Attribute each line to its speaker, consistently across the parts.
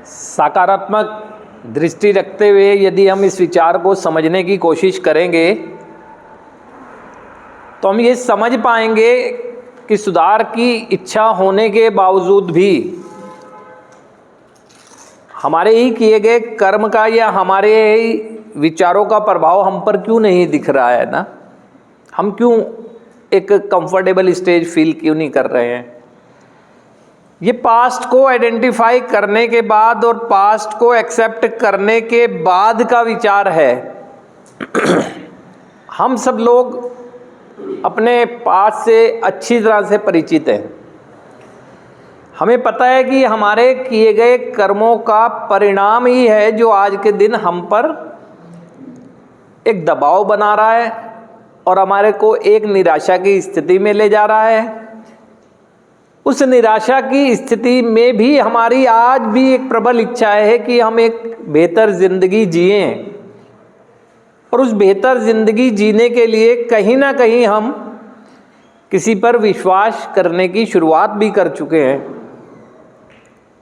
Speaker 1: सकारात्मक दृष्टि रखते हुए यदि हम इस विचार को समझने की कोशिश करेंगे तो हम ये समझ पाएंगे कि सुधार की इच्छा होने के बावजूद भी हमारे ही किए गए कर्म का या हमारे ही विचारों का प्रभाव हम पर क्यों नहीं दिख रहा है ना। हम क्यों एक कंफर्टेबल स्टेज फील क्यों नहीं कर रहे हैं। ये पास्ट को आइडेंटिफाई करने के बाद और पास्ट को एक्सेप्ट करने के बाद का विचार है। हम सब लोग अपने पास्ट से अच्छी तरह से परिचित हैं। हमें पता है कि हमारे किए गए कर्मों का परिणाम ही है जो आज के दिन हम पर एक दबाव बना रहा है और हमारे को एक निराशा की स्थिति में ले जा रहा है। उस निराशा की स्थिति में भी हमारी आज भी एक प्रबल इच्छा है कि हम एक बेहतर जिंदगी जिएं, और उस बेहतर जिंदगी जीने के लिए कहीं ना कहीं हम किसी पर विश्वास करने की शुरुआत भी कर चुके हैं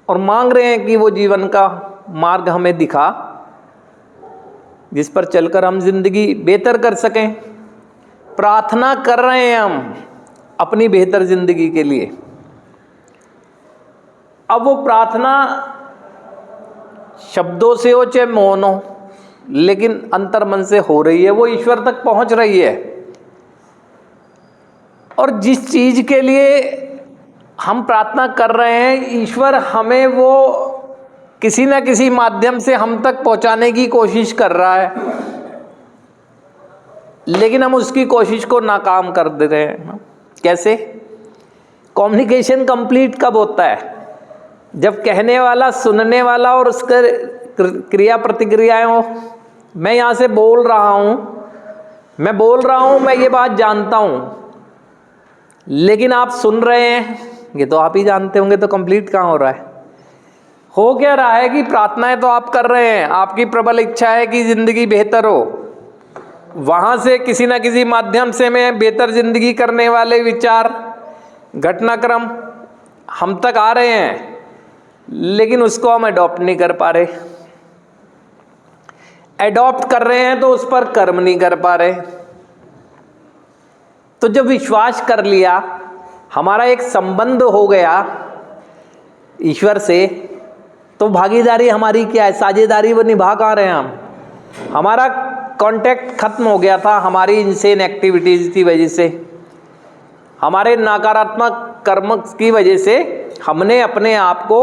Speaker 1: और मांग रहे हैं कि वो जीवन का मार्ग हमें दिखा जिस पर चलकर हम जिंदगी बेहतर कर सकें। प्रार्थना कर रहे हैं हम अपनी बेहतर जिंदगी के लिए। अब वो प्रार्थना शब्दों से हो चाहे मौन हो, लेकिन अंतर मन से हो रही है, वो ईश्वर तक पहुंच रही है। और जिस चीज के लिए हम प्रार्थना कर रहे हैं, ईश्वर हमें वो किसी न किसी माध्यम से हम तक पहुंचाने की कोशिश कर रहा है, लेकिन हम उसकी कोशिश को नाकाम कर दे रहे हैं। कैसे? कम्युनिकेशन कंप्लीट कब होता है? जब कहने वाला, सुनने वाला और उसका क्रिया प्रतिक्रियाएं हो। मैं यहाँ से बोल रहा हूँ, मैं ये बात जानता हूँ, लेकिन आप सुन रहे हैं, ये तो आप ही जानते होंगे, तो कंप्लीट कहाँ हो रहा है? हो क्या रहा है कि प्रार्थनाएं तो आप कर रहे हैं, आपकी प्रबल इच्छा है कि जिंदगी बेहतर हो, वहाँ से किसी न किसी माध्यम से मैं बेहतर जिंदगी करने वाले विचार, घटनाक्रम हम तक आ रहे हैं, लेकिन उसको हम अडॉप्ट नहीं कर पा रहे। अडॉप्ट कर रहे हैं तो उस पर कर्म नहीं कर पा रहे। तो जब विश्वास कर लिया, हमारा एक संबंध हो गया ईश्वर से, तो भागीदारी हमारी क्या है? साझेदारी वो निभा कहाँ रहे हैं हम? हमारा कांटेक्ट खत्म हो गया था हमारी इनसेन एक्टिविटीज की वजह से, हमारे नकारात्मक कर्म की वजह से हमने अपने आप को